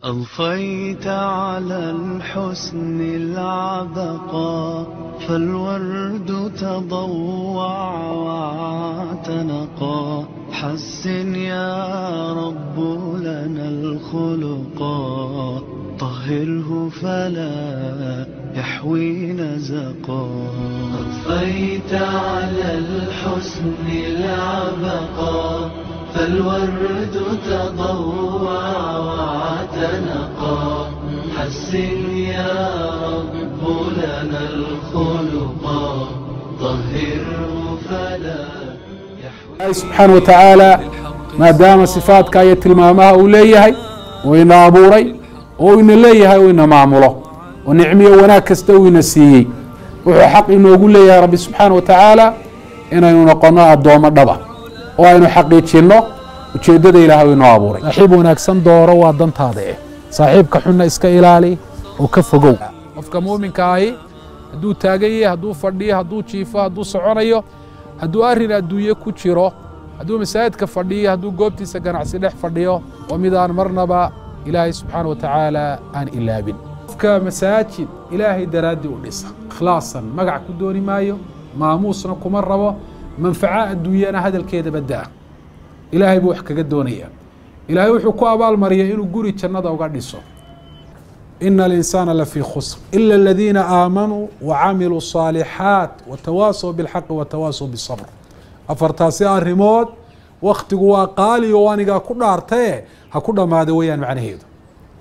أضفيت على الحسن العبقى فالورد تضوع واعتنقا حسن يا رب لنا الخلقا طهره فلا يحوي نزقا أضفيت على الحسن العبقى فالورد تضوع واعتنقا حسن يا رب لنا الخلقا طهره فلا يحوي. سبحانه وتعالى ما دام صفاتك أي تلمامها أوليه وإن أبوري وإن ليه وإن معمله ونعمي وناكستوي نسيه وحق إنه يقول لي يا رب سبحانه وتعالى إنه نقنع الدوام الضبع وإنه حقيقة ujeedada ilaahay inoo abuuray saaxiib wanaagsan dooro waa dantaada saaxiibka xunna iska ilaali oo ka fogow qofka muuminka ahi hadduu taagan yahay hadduu fadhiyo hadduu jiifo hadduu soconayo hadduu arrin adduunye ku jiro hadduu masaajidka fadhiyo hadduu goobtiisa ganacsi dhex fadhiyo waa midaan marnaba ilaahay subxaana wa tacaala aan ilaabin qofka masaajid ilaahay daraaddii u dhisa ikhlaasan magac ku dooni maayo maamuusna kuma rabo manfaca adduunyana hadalkeeda badaa إلهي بوحك قدونية إلهي وحكو أبال مريا إنو قوري جنة وقادسو إن الإنسان لفي خسر إلا الذين آمنوا وعملوا الصالحات وتواصوا بالحق وتواصوا بالصبر أفرتاسي الريموت وقت قوا قالي وانيقا كنا ارتيه هكونا ما دويا معنى هيدو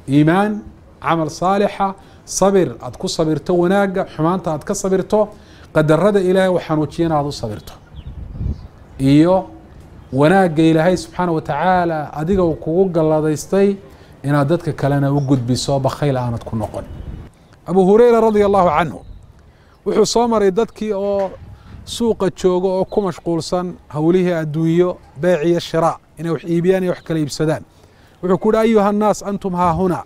إيمان عمل صالحة صبر أدكو صبرتو وناقا حمانتا أدكو صبرتو قد الرد إلهي وحانوتينا أدو صبرتو إيو wanaagga ilaahay subxaana wa tacaala adiga uu kugu galladaystay inaad dadka kalena u gudbiso bakhayl aanad ku noqon abu hurayra radia allahu canhu wuxuu soo maray dadkii oo suuqa jooga oo ku mashquulsan howlihii adduunyo beec iyo shiraa inay wax iibiyaan iyo wax kala iibsadaan wuxuu ku yidhi ayuha annaas antum haa huna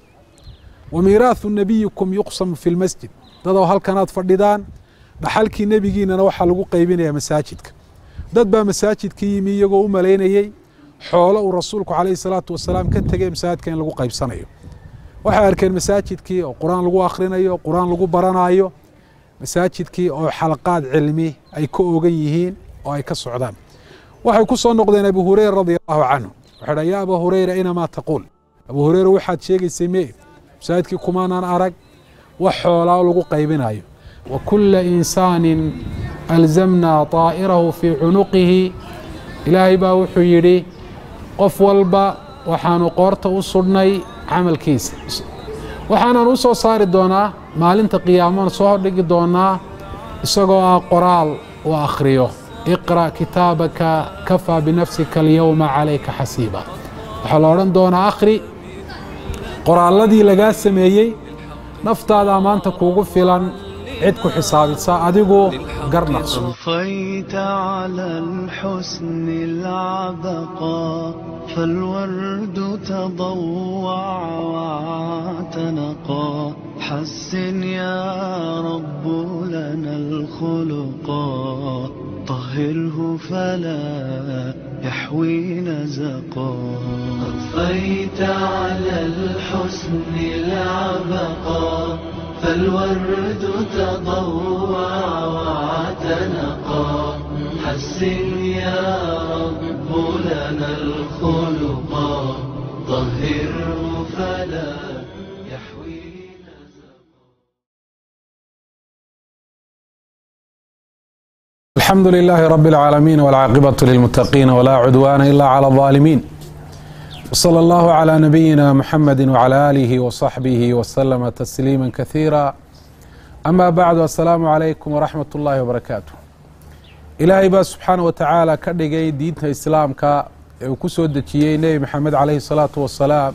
wa miiraahu nabiyikum yuqsamu fi lmasjid dadoo halkanaad fadhidaan dhaxalkii nebigiinana waxaa lagu qaybinayaa masaajidka dad baa masaajidka yimi iyagoo u malaynayay xoolo uu rasuulku calayhi salaatu wasalaam ka tegay masaajidka in lagu qaybsanayo waxay arkeen masaajidkii oo quraan lagu akhrinayo quraan lagu baranayo masaajidkii oo xalaqaad cilmi ay ka oogan yihiin oo ay ka socdaan waxay ku soo noqdeen abu hurayra radiyallahu canhu wuxuu dhahay yaa abu hurayra inamaa taquul abu hurayra waxaad sheegaysay mee masaajidkii kumaanaan arag wax xoolaa lagu qaybinayo وكل إنسان ألزمنا طائره في عنقه إلهي با وحو يري قف والبا وحانو قورتا وصرني عمل كيس وحانا نوسو صار دونا مالنت قيامان صور لقي دونا إساقوا قرال وآخريو اقرأ كتابك كفى بنفسك اليوم عليك حسيبا وحلوران دونا آخري قرال الذي لقى سميي نفتا دامانتا كوغو فيلان عدكو حسابي ساعدكو قرنقص أضفيت على الحسن العبقى فالورد تضوع واعتنقا حسن يا رب لنا الخلقا طهره فلا يحوي نزقا أضفيت على الحسن العبقى فالورد تضوع واعتنقا حسن يا رب لنا الخلقا طهره فلا يحوي نزقا. الحمد لله رب العالمين والعاقبة للمتقين ولا عدوان إلا على الظالمين وصلى الله على نبينا محمد وعلى آله وصحبه وسلم تسليما كثيرا أما بعد السلام عليكم ورحمة الله وبركاته إلهي با سبحانه وتعالى كدغي دينتا إسلامك وكسو دجيي نبي محمد عليه الصلاة والسلام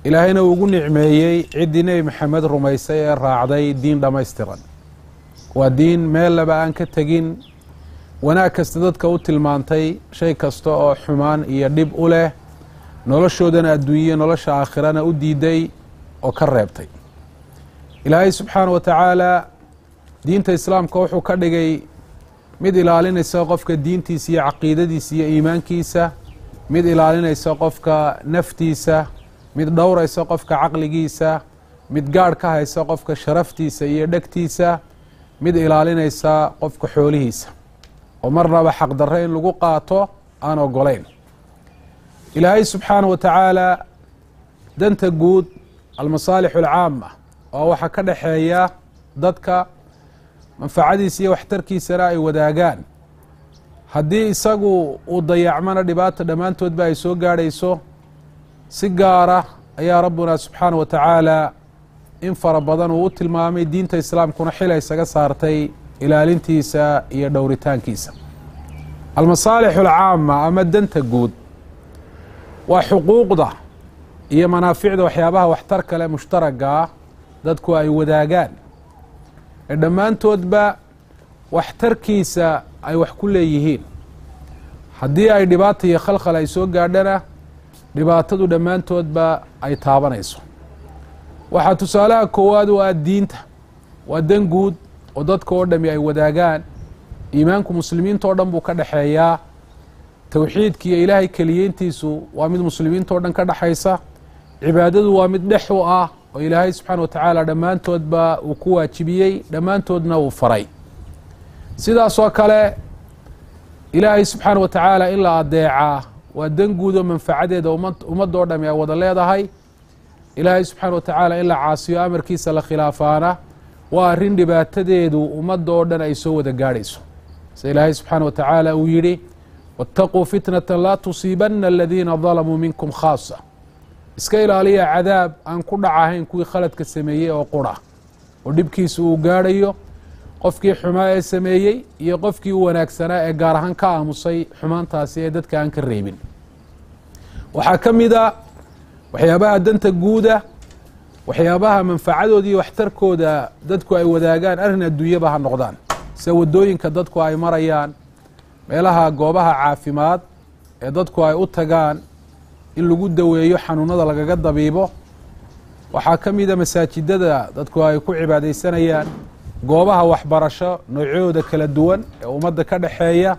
إلهينا ugu nicmeeyay cidii nabi maxamed rumaysay ee raacday diin dhameystiran waa diin meel laba aan ka tagin wanaag kasta dadka u tilmaantay shay kasta oo xumaan iyo dhib u leh noloshoodana adduunyo nolosha aakhirana u diiday oo ka reebtay ilaahay subxaanahu wa tacaala diinta islaamka wuxuu ka dhigay mid ilaalinaysa qofka diintiisa iyo caqiidadiisa iyo iimaankiisa mid ilaalinaysa qofka naftiisa mid dhowraysa qofka caqligiisa, mid gaadh ka haysa qofka sharaftiisa iyo dhegtiisa, mid ilaalinaysa qofka xoolihiisa oo marnaba xaqdarre in lagu qaato aan ogolayn. ilaahay subxaanahu wa tacaala danta guud almasaalix alcaama oo waxaa ka dhexeeya dadka manfacadiisa iyo waxtarkiisana ay wadaagaan. haddii isagu uu dayacmana dhibaata dhammaantoodba ay soo gaadhayso. si gaara ayaa rabbuna subxaanahu wa tacaala in fara badan uu u tilmaamay diinta islaamkuna xil ay isaga saartay ilaalintiisa iyo dhowritaankiisa. almasaalix alcaama ama danta guud waa xuquuqda iyo manaaficda waxyaabaha waxtar kale mushtaragaa dadku ay wadaagaan ee dhammaantoodba waxtarkiisa ay wax ku leeyihiin. haddii ay dhibaata iyo khalkhal ay soo gaadhana dhibaatadu dhammaantoodba ay taabanayso. waxaa tusaalaha koowaad oo ah diinta. waa dan guud oo dadka oo dhami ay wadaagaan. iimaanku muslimiinta oo dhan buu ka dhexeeyaa. towxiidka iyo ilaahay keliyeyntiisu waa mid muslimiinta oo dhan ka dhexaysa. cibaadadu waa mid dhex u ah oo ilaahay subxaana wa tacaala dhammaantoodba uu ku waajibiyey, dhammaantoodna uu faray. sidaasoo kale ilaahay subxaana wa tacaala in la adeecaa waa dan guud oo manfacadeeda ummadda oo dhami ay wada leedahay. ilaahay subxaana wa tacaala in la caasiyo amarkiisa la khilaafaana waa arrin dhibaatadeedu ummadda oo dhan ay soo wada gaadhayso. sida ilaahay subxaana wa tacaala uu yidhi waataquu fitnata laa tusiibanna aladiina dalamuu minkum khaasa. iska ilaaliya cadaab aan ku dhacahayn kuwii khaladka sameeyey oo qura oo dhibkiisa uu gaadhayo qofkii xumaa ee sameeyey iyo qofkii u wanaagsanaa ee gaar ahaan ka aamusay xumaantaasi ee dadka aan ka reebin. waxaa ka mid a waxyaabaha danta guuda waxyaabaha manfacadooda iyo waxtarkooda dadku ay wadaagaan arrin adduunyaba ha noqdaan. sida waddooyinka dadku ay marayaan, meelaha goobaha caafimaad ee dadku ay u tagaan in lagu daweeyo xanuunada lagaga dabiibo. waxaa ka mida masaajidada dadku ay ku cibaadaysanayaan, goobaha waxbarasho noocyadooda kala duwan ee ummadda ka dhexeeya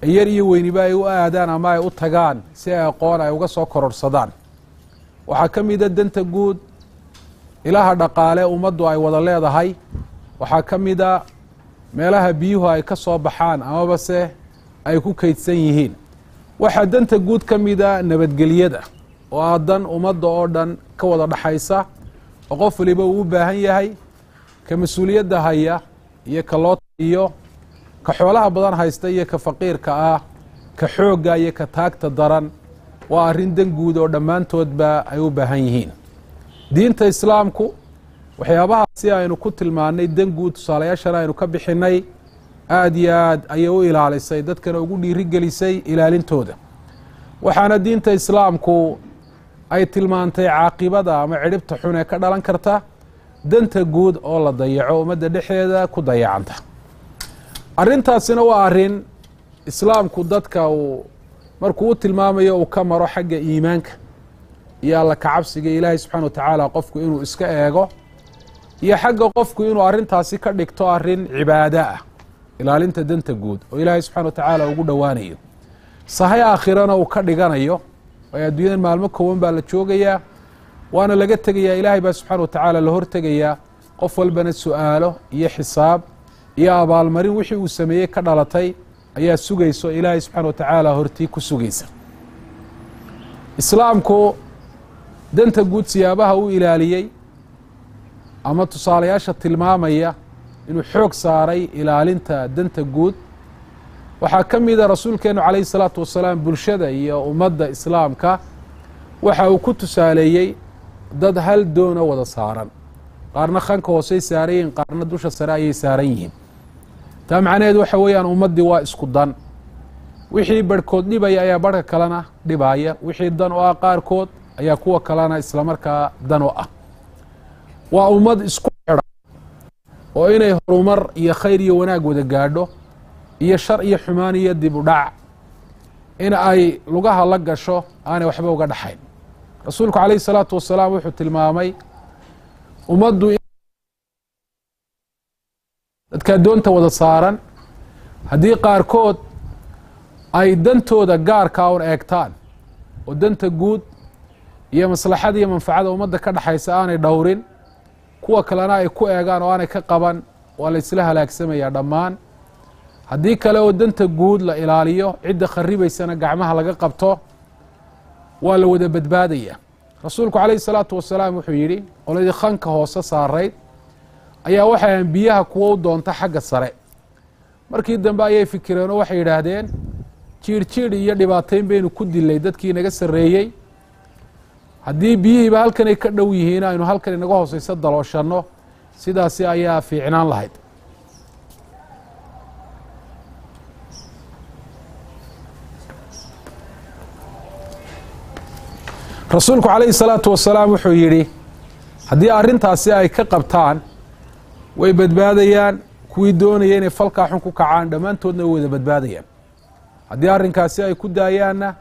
ee yar iyo weyniba ay u aadaan ama ay u tagaan si ay aqoon ay uga soo kororsadaan. waxaa ka mida danta guud ilaha dhaqaale ummaddu ay wada leedahay. waxaa ka mida meelaha biyuhu ay ka soo baxaan amaba se ay ku kaydsan yihiin. waxaa danta guud ka mida nabadgelyada oo ah dan ummadda oo dhan ka wada dhaxaysa oo qof waliba uu u baahan yahay. ka mas-uuliyadda haya iyo ka loo taiyo, ka xoolaha badan haysta iyo ka faqiirka ah, ka xoogga iyo ka taagta daran waa arrin dan guud oo dhammaantoodba ay u baahan yihiin. diinta islaamku waxyaabahaasi aynu ku tilmaannay dan guud tusaalayaashana aynu ka bixinay aada iyo aad ayay u ilaalisay, dadkana ugu dhiirigelisay ilaalintooda. waxaana diinta islaamku ay tilmaantay caaqibada ama cidhibta xun ee ka dhalan karta danta guud oo la dayaco ummadda dhexdeeda ku dayacanta. arrintaasina waa arrin islaamku dadka uu markuu u tilmaamayo uu ka maro xagga iimaanka iyo alla kacabsiga ilaahay subxana wa tacaala qofku inuu iska eego, iyo xagga qofku inuu arrintaasi ka dhigto arrin cibaado ah, ilaalinta danta guud oo ilaahay subxana wa tacaala ugu dhowaanayo. sahay aakhirana uu ka dhiganayo waayo adduunyadan maalmo kooban baa la joogayaa, waana laga tegayaa. ilaahay baa subxaana wa tacaala la hortegayaa. qof walbana su-aalo iyo xisaab iyo abaalmarin wixii uu sameeyey ka dhalatay ayaa sugayso ilaahay subxaana wa tacaala hortii ku sugaysa. islaamku danta guud siyaabaha u ilaaliyey ama tusaalayaasha tilmaamaya inuu xoog saaray ilaalinta danta guud waxaa ka mida rasuulkeenu calayhi salaatu wasalaam bulshada iyo ummadda islaamka waxa uu ku tusaaleeyey dad hal doona wada saaran. qaarna khanka hoosey saaran yihiin, qaarna dusha sare ayay saaran yihiin. taa macnaheed waxa weeyaan ummaddii waa isku dan. wixii barhkood dhibaya ayaa barhka kalena dhibaya. wixii dan oo ah qaarkood ayaa kuwa kalena islamarkaa dan oo ah. waa ummad isku xidhan oo inay horumar iyo khayr iyo wanaag wada gaadho iyo shar iyo xumaan iyo dib u dhac in ay lugaha la gasho aanay waxba uga dhaxayn. rasuulku calayhi salaatu wasalaam wuxuu tilmaamay ummaddu dadka doonta wada saaran haddii qaarkood ay dantooda gaarkaa un eegtaan oo danta guud iyo maslaxada iyo manfacada ummadda ka dhaxaysa aanay dhowrin kuwa kalena ay ku eegaan oo aanay ka qaban waa la isla halaagsamayaa dhammaan haddii kale oo danta guud la ilaaliyo cidda kharibaysana gacmaha laga qabto waa la wada badbaadaya rasuulku calayhi salaatu wasalaam wuxuu yidhi qoladii khanka hoose saarayd ayaa waxay ahan biyaha kuwa u doonta xagga sare markii dambe ayay fikireen oo waxay yidhaahdeen jiirjiir iyo dhibaatayn baynu ku dilay dadkii naga sarreeyey haddii biyihiiba halkan ay ka dhow yihiin aynu halkan inaga hooseyso dalooshanno sidaasi ayaa fiicnaan lahayd rasuulku calayhi salaatu wasalaam wuxuu yidhi haddii arrintaasi ay ka qabtaan way badbaadayaan kuwii doonaya inay falkaa xun ku kacaan dhammaantoodna way wada badbaadayaan haddii arrinkaasi ay ku daayaanna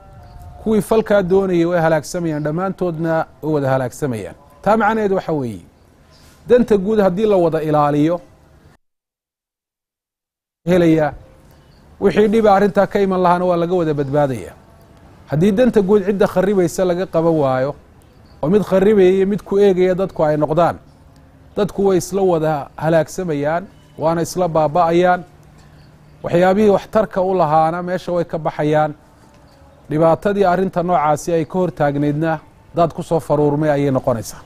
kuwii falkaa doonayay way halaagsamayaan dhammaantoodna way wada halaagsamayaan taa macnaheed waxa weeye danta guud haddii la wada ilaaliyo helaya wixii dhiba arrintaa ka iman lahaana waa laga wada badbaadaya haddii danta guud cidda kharibaysa laga qaban waayo oo mid kharibaya iyo mid ku eegaya dadku ay noqdaan dadku way isla wada halaagsamayaan waana isla baaba'ayaan waxyaabihii waxtarka u lahaana meesha way ka baxayaan dhibaatadii arrinta noocaasi ay ka hortaagnaydna dad ku soo faruurmay ayay noqonaysaa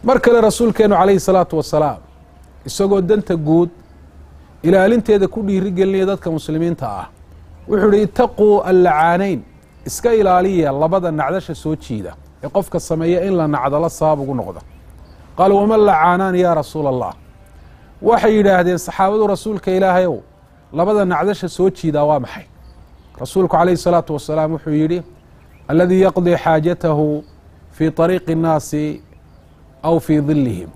mar kale rasuulkeenu calayhi salaatu wasalaam isagoo danta guud ilaalinteeda ku dhiirigelinaya dadka muslimiinta ah wuxuu ihi itaquu allacaanayn iska ilaaliya labada nacdasha soo jiida ee qofka sameeya in la nacdalo sabab ugu noqda qaal waman lacaanaan yaa rasuula allah waxay yidhaahdeen saxaabadu rasuulka ilaahayow labada nacdasha soo jiidaa waa maxay rasuulku calayhi salaatu wasalaam wuxuu yidhi aladii yaqdii xaajatahu fii طariiqi الnaasi aw fii dilihim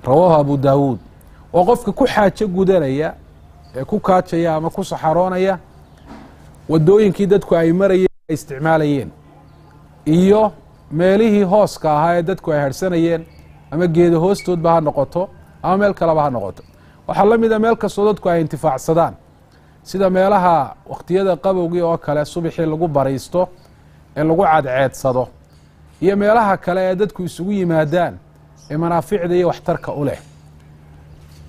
rawaahu abu daawuud oo qofka ku xaajo gudanaya ee ku kaajaya ama ku saxaroonaya wadooyinkii dadku ay marayeen ay isticmaalayeen iyo meelihii hooska ahaa ee dadku ay harhsanayeen ama geedo hoostoodba ha noqoto ama meel kaleba ha noqoto waxaa la mida meel kastoo dadku ay intifaacsadaan sida meelaha wakhtiyada qabowgii oo kale subaxii lagu bariisto ee lagu cadceedsado iyo meelaha kale ee dadku isugu yimaadaan ee manaaficda iyo waxtarka u leh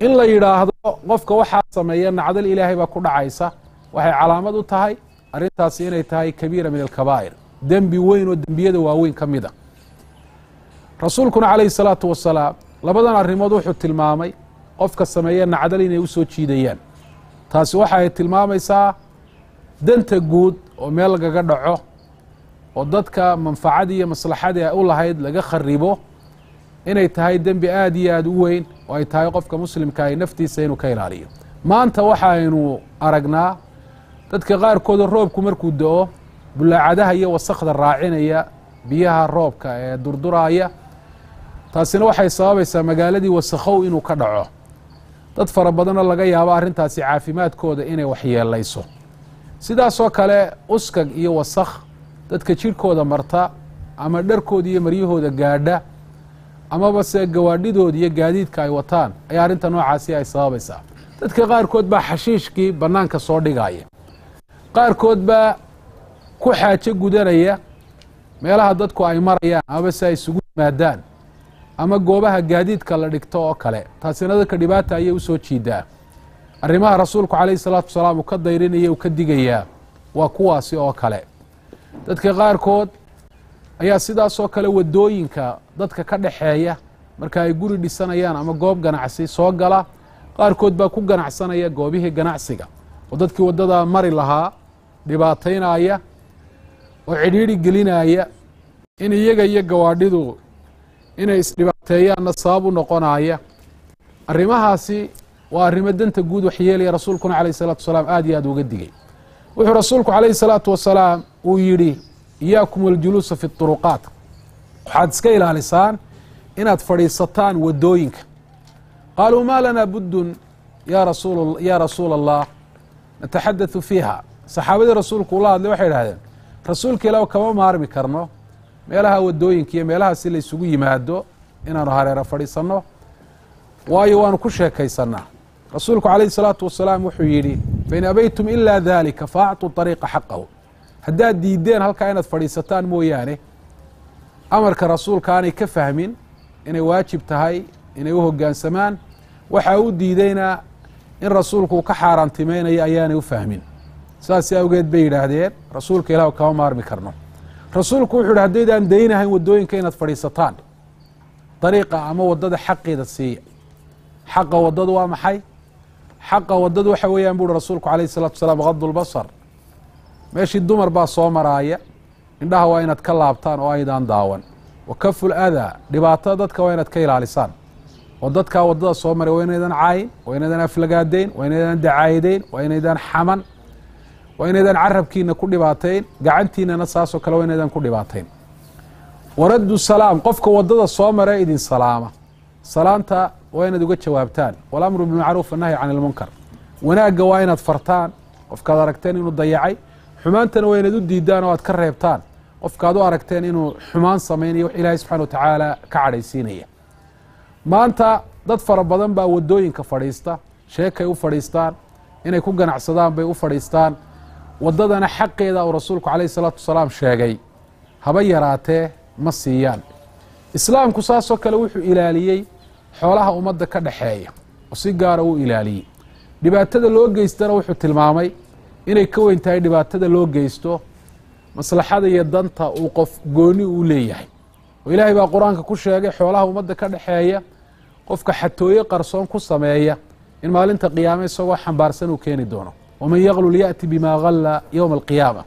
in la yidhaahdo qofka waxaa sameeya nacdal ilaahay baa ku dhacaysa waxay calaamad u tahay arrintaasi inay tahay kabiira min alkabaa'ir dembi weyn oo dembiyada waaweyn ka mida rasuulkuna calayhi salaatu wasalaam labadan arrimood wuxuu tilmaamay qofka sameeya nacdal inay u soo jiidayaan taasi waxa ay tilmaamaysaa danta guud oo meel lagaga dhaco oo dadka manfacadii iyo maslaxadii ay u lahayd laga kharibo inay tahay dembi aada iyo aada u weyn oo ay tahay qofka muslimka ay naftiisa inuu ka ilaaliyo maanta waxaynu aragnaa dadka qaarkooda roobku markuu da-o bulaacadaha iyo wasakda raacinaya biyaha roobka ee durduraaya taasina waxay sababaysaa magaaladii wasakhow inuu ka dhaco dad fara badanoo laga yaabo arrintaasi caafimaadkooda inay waxyeelayso sidaasoo kale uskag iyo wasakh dadka jidhkooda marta ama dharkooda iyo maryahooda gaadha amaba se gawaadhidooda iyo gaadiidka ay wataan ayaa arrinta noocaasi ay sababaysaa dadka qaarkood baa xashiishkii bannaanka soo dhigaya qaarkood baa ku xaajo gudanaya meelaha dadku ay marayaan amaba se ay isugu yimaadaan ama goobaha gaadiidka la dhigto oo kale taasina dadka dhibaata ayay usoo jiidaa arrimaha rasuulku calayhi salaatu wasalaam uu ka dayrinaya uu ka digayaa waa kuwaasi oo kale dadka qaarkood ayaa sidaasoo kale wadooyinka dadka ka dhaxeeya marka ay guri dhisanayaan ama goob ganacsi soo gala qaarkood baa ku ganacsanaya goobihii ganacsiga oo dadkii wadada mari lahaa dhibaataynaya oo cidhiidhi gelinaya in iyaga iyo gawaadhidu inay isdhibaateeyaanna sabab u noqonaya arrimahaasi waa arrimo danta guud waxyeelaya rasuulkuna calayhi salaatu wasalaam aada iyo aada uga digay wuxuu rasuulku calayhi salaatu wasalaam uu yidhi iyaakum waljuluusa fi turuqaat waxaad iska ilaalisaan inaad fadhiisataan wadooyinka qaaluu maa lanaa buddun yaa rasuula allah nataxaddathu fiiha saxaabadii rasuulku ula hadlay waxay idhahdeen rasuulka ilaah kama maarmi karno meelaha wadooyinka iyo meelahaasi la isugu yimaado inaanu hareero fadhiisanno waayo waanu ku sheekaysanaa rasuulku calayhi salaatu wasalaam wuxuu yidhi fain abaytum ilaa dalika faactuu طariiqa xaqahu haddaad diideen halkaa inaad fadhiisataan mooyaane amarka rasuulka aanay ka fahmin inay waajib tahay inay u hoggaansamaan waxa uu diidayna in rasuulku ka xaaraantimeynaya ayaanay u fahmin saas awgeed bay yidhaahdeen rasuulka ilaah kama maarmi karno rasuulku wuxuu yidhi haddaydaan daynahayn waddooyinka inaad fadhiisataan dariiqa ama waddada xaqeeda siiya xaqa waddadu waa maxay xaqa waddadu waxa weeyaan buuhi rasuulku calayhi salatu wasalaam gadu lbasar meeshii dumar baa soo maraaya indhaha waa inaad ka laabtaan oo aydaan daawan wa kafu ladaa dhibaatada dadka waa inaad ka ilaalisaan oo dadkaa waddada soo maray waa inaydan caayin waa inaydan aflagaadayn waa inaydan dacaayadeyn waa inaydan xaman waa inaydan carabkiina ku dhibaateyn gacantiinana saasoo kale waa inaydan ku dhibaateyn waraddu salaam qofka waddada soo mara idin salaama salaanta waa inaad uga jawaabtaan walamru bilmacruuf annahyi can ilmunkar wanaagga waa inaad fartaan qofkaad aragteen inuu dayacay xumaantana waa inaad u diidaan oo aad ka reebtaan qofkaad u aragteen inuu xumaan samaynayo wax ilaahay subxana wa tacaala ka cadhaysiinaya maanta dad fara badan baa waddooyinka fadhiista sheekay u fadhiistaan inay ku ganacsadaan bay u fadhiistaan waddadana xaqeeda uu rasuulku calayhi salaatu wasalaam sheegay haba yaraatee ma siiyaan islaamku saasoo kale wuxuu ilaaliyey xoolaha ummadda ka dhaxeeya oo si gaara uu ilaaliyey dhibaatada loo geystana wuxuu tilmaamay inay ka weyn tahay dhibaatada loo geysto maslaxada iyo danta uu qof gooni uu leeyahay oo ilaahay baa qur-aanka ku sheegay xoolaha ummadda ka dhaxeeya qofka xatooye qarsoon ku sameeya in maalinta qiyaame isagoo xambaarsan uu keeni doono waman yaglul ya'ti bimaa galla yowma alqiyaama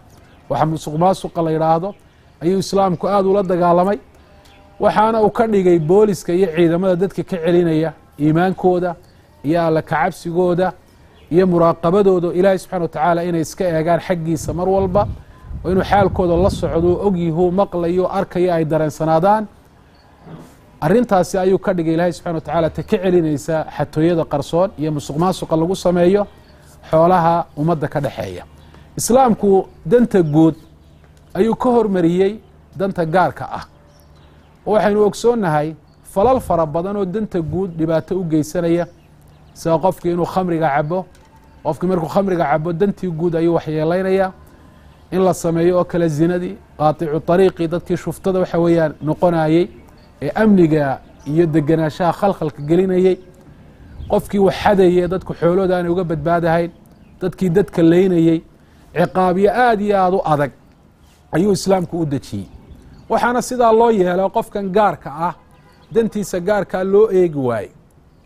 waxa musuq maasuqa la yidhaahdo ayuu islaamku aada ula dagaalamay waxaana uu ka dhigay booliska iyo ciidamada dadka ka celinaya iimaankooda iyo alla kacabsigooda iyo muraaqabadooda ilaahay subxana wa tacaala inay iska eegaan xaggiisa mar walba oo inuu xaalkooda la socdo ogyihu maqlayo arkayo ay dareensanaadaan arrintaasi ayuu ka dhigay ilaahay subxana wa tacaala ta ka celinaysa xatooyada qarsoon iyo musuq maasuqa lagu sameeyo xoolaha ummadda ka dhexeeya islaamku danta guud ayuu ka hormariyey danta gaarka ah oo waxaynu ogsoonnahay falal fara badan oo danta guud dhibaato u geysanaya sida qofkii inuu khamriga cabo qofkii markuu khamriga cabo dantii guud ayuu waxyeelaynaya in la sameeyo oo kale zinadii qaaticu ariiqii dadkii shuftada waxa weeyaan noqonayey ee amniga iyo degenaanshaha khalkhalka gelinayey qofkii waxadayey dadku xoolooda aanay uga badbaadahayn dadkii dadka leynayey ciqaabyo aada iyo aada u adag ayuu islaamku u dejiyey waxaana sidaa loo yeelay qofkan gaarka ah dantiisa gaarkaa loo eegi waaye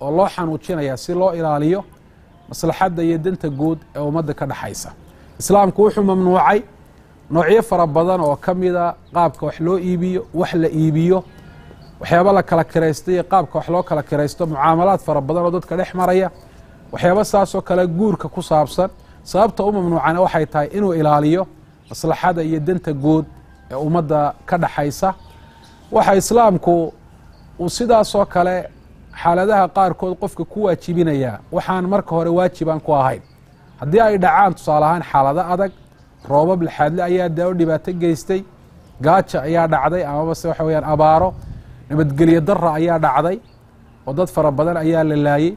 oo loo xanuujinaya si loo ilaaliyo maslaxadda iyo danta guud ee ummadda ka dhaxaysa islaamku wuxuu mamnuucay noocyo fara badan oo ka mida qaabka wax loo iibiyo wax la iibiyo waxyaaba la kala kiraysto iyo qaabka wax loo kala kiraysto mucaamalaad fara badan oo dadka dhex maraya waxyaaba saasoo kale guurka ku saabsan sababta u mamnuucana waxay tahay inuu ilaaliyo maslaxada iyo danta guud ee ummadda ka dhaxaysa waxa islaamku uu sidaasoo kale xaaladaha qaarkood qofka ku waajibinayaa waxaan marka hore waajibaan ku ahayn haddii ay dhacaan tusaale ahaan xaalado adag roobab laxaadle ayaa daawo dhibaato geystay gaaja ayaa dhacday amabase waxa weyaan abaaro nabadgelyo dara ayaa dhacday oo dad fara badan ayaa la laayey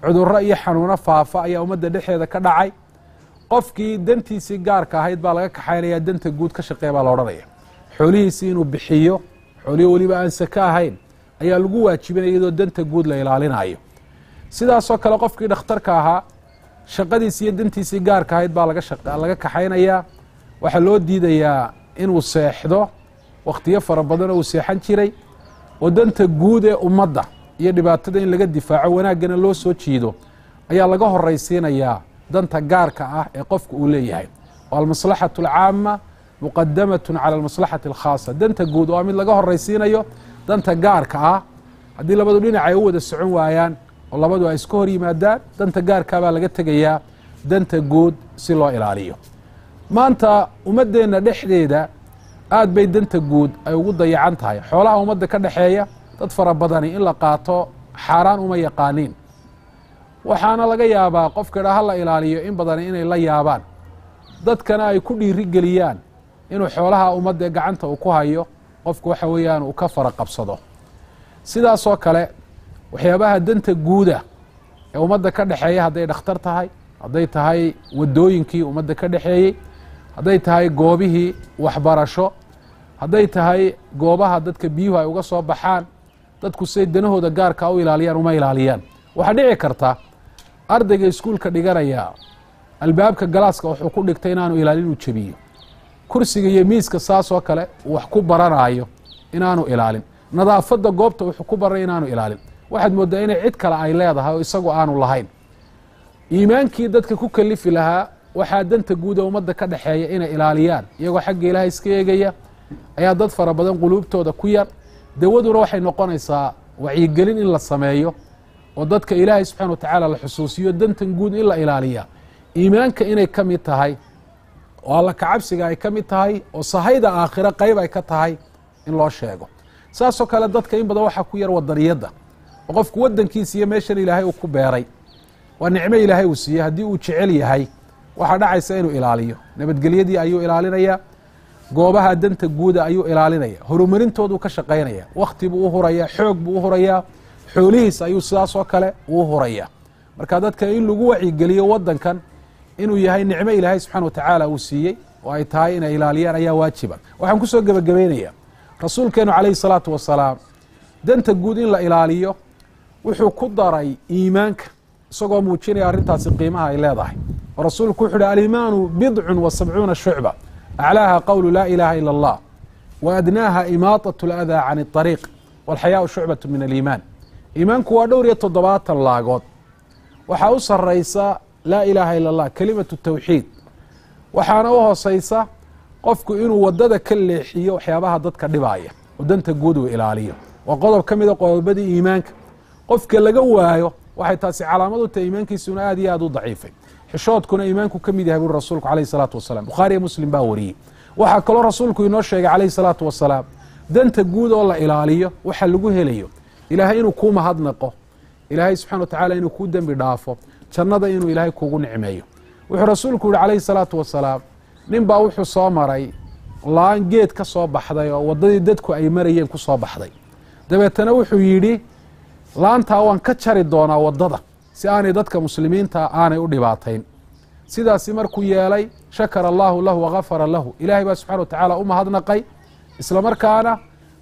cudurro iyo xanuuno faafa ayaa ummadda dhexeeda ka dhacay qofkii dantiisii gaarka ahayd baa laga kaxaynaya danta guud ka shaqeeya baa la odhanaya xoolihiisii inuu bixiyo xoolihii weliba aan saka ahayn ayaa lagu waajibinaya iyadoo danta guud la ilaalinayo sidaasoo kale qofkii dhakhtarka ahaa shaqadiisi iyo dantiisii gaarka ahayd baa laga kaxaynayaa waxaa loo diidayaa inuu seexdo wakhtiyo fara badan oo uu seexan jiray oo danta guud ee ummadda iyo dhibaatada in laga difaaco wanaaggana loo soo jiido ayaa laga horaysiinayaa danta gaarka ah ee qofka uu leeyahay oo almaslaxatu alcaama muqadamatun cala almaslaxati alkhaasa danta guud waa mid laga horaysiinayo danta gaarka ah haddii labadu dhinac ay u wada socon waayaan oo labadu ay iska hor yimaadaan danta gaarkaa baa laga tegayaa danta guud si loo ilaaliyo maanta ummaddeenna dhexdeeda aad bay danta guud ay ugu dayacan tahay xoolaha ummadda ka dhexeeya dad fara badani in la qaato xaaraan uma yaqaaniin waxaana laga yaabaa qofka idhaa ha la ilaaliyo in badani inay la yaabaan dadkana ay ku dhiiri geliyaan inuu xoolaha ummadda gacanta uu ku hayo qofku waxa weeyaan uu ka fara qabsado sidaasoo kale waxyaabaha danta guuda ee ummadda ka dhexeeya hadday dhakhtar tahay hadday tahay waddooyinkii ummadda ka dhexeeyey hadday tahay goobihii waxbarasho hadday tahay goobaha dadka biyuhu ay uga soo baxaan dadku say danahooda gaarka u ilaaliyaan uma ilaaliyaan. waxaa dhici karta ardayga iskuulka dhiganaya albaabka galaaska wuxuu ku dhigtay inaanu ilaalin u jabiyo, kursiga iyo miiska saas oo kale wax ku baranayo inaanu ilaalin, nadaafadda goobta wuxuu ku baray inaanu ilaalin. waxaad moodaa inay cid kale ay leedahay oo isagu aanu lahayn. iimaankii dadka ku kalifi lahaa waxaa danta guud ee ummadda ka dhexeeya inay ilaaliyaan iyagoo xagga ilaahay iska eegaya ayaa dad fara badan quluubtooda ku yar. dawaduna waxay noqonaysaa wacyigelin in la sameeyo oo dadka ilaahay subxaana wa tacaala la xusuusiyo dantan guud in la ilaaliya, iimaanka inay ka mid tahay oo alla kacabsiga ay ka mid tahay oo sahayda aakhira qayb ay ka tahay in loo sheego. saasoo kale dadka in badan waxaa ku yar wadaniyadda oo qofku wadankiisa iyo meeshan ilaahay uu ku beeray waa nicmo ilaahay uu siiyey, haddii uu jecel yahay waxaa dhacaysa inuu ilaaliyo. nabadgelyadii ayuu ilaalinaya, goobaha danta guuda ayuu ilaalinaya, horumarintoodu ka shaqaynaya, wakti buu u huraya, xoog buu u hurayaa, xoolihiis ayuu sidaas oo kale uu huraya. marka dadka in lagu wacyigeliyo wadankan inuu yahay nicmo ilaahay subxaana wa tacaala uu siiyey oo ay tahay inay ilaaliyaan ayaa waajiba. waxaan kusoo gebagabaynaya rasuulkeenu calayhi salaatu wasalaam danta guud in la ilaaliyo wuxuu ku daray iimaanka isagoo muujinaya arrintaasi qiimaha ay leedahay. oo rasuulku wuxuu uhi alimaanu bidcun wa sabcuuna shucba aclaaha qowlu laa ilaaha ila allah wa adnaaha imaaطaة اlأdaa can الطariiq wاlxayaau shucbaة min aliimaan. iimaanku waa 7 laagood. waxaa u saraysa laa ilaaha ila اllah kelimatu tawxiid, waxaana u hooseysa qofku inuu wadada ka leexiyo waxyaabaha dadka dhibaaya oo danta guud uu ilaaliyo. waa qodob ka mida qodobadii iimaanka. qofka laga waayo waxay taasi calaamad u tahay iimaankiisuna aad iyo aad u daciifay. xishoodkuna iimaanku ka mid yahay buri rasuulku calayhi salaatu wasalaam, bukhaariyo muslim baa wariyey. waxaa kaloo rasuulku inoo sheegay calayhi salaatu wasalaam danta guud oo la ilaaliyo waxa lagu helayo ilaahay inuu kuu mahadnaqo, ilaahay subxana wa tacaala inuu kuu dembi dhaafo, jannada inuu ilaahay kuugu nicmeeyo. wuxuu rasuulku yihi calayhi salaatu wasalaam nin baa wuxuu soo maray laan geed ka soo baxday oo waddadii dadku ay marayeen ku soo baxday. dabeetana wuxuu yidhi laantaa waan ka jari doonaa waddada si aanay dadka muslimiinta aanay u dhibaatayn. sidaasi markuu yeelay shakara allaahu lahu wagafara lahu, ilaahay baa subxana wa tacaala u mahadnaqay isla markaana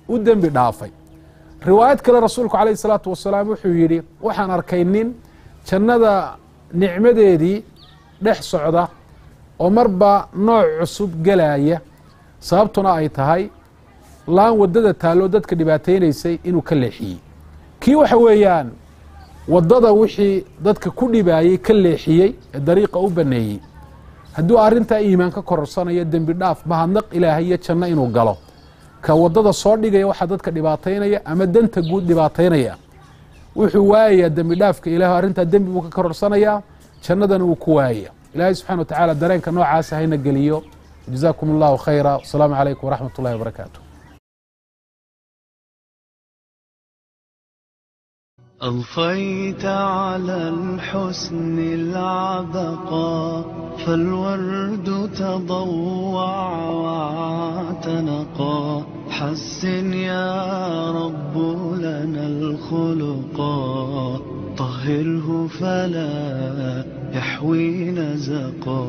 u dembi dhaafay. riwaayad kale rasuulku calayhi salaatu wasalaam wuxuu yidhi waxaan arkay nin jannada nicmadeedii dhex socda oo marba nooc cusub gelaya, sababtuna ay tahay laan waddada taalloo dadka dhibaataynaysay inuu ka leexiyey. kii waxa weeyaan waddada wixii dadka ku dhibaayey ka leexiyey ee dariiqa u baneeyey, hadduu arrintaa iimaan ka kororsanayo dembi dhaaf mahadnaq ilaahay iyo janno inuu galo. ka waddada soo dhigaya waxaa dadka dhibaataynaya ama danta guud dhibaataynaya wuxuu waayayaa dembi dhaafka ilaah, arrintaa dembi buu ka kororsanayaa, jannadana wuu ku waayaya. ilaahay subxana wa tacaala dareenka noocaasa hayna geliyo. jazaakum allahu khayra. wasalaamu calaykum waraxmat ullahi wabarakaatu. أضفيت على الحسن العبقى فالورد تضوع واعتنقا حسن يا رب لنا الخلقا طهره فلا يحوي نزقا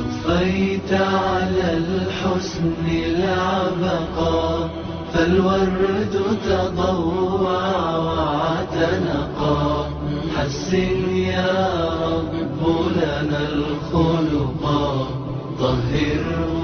أضفيت على الحسن العبقى فالورد تضوع واعتنقا حسن يا رب لنا الخلقا طهره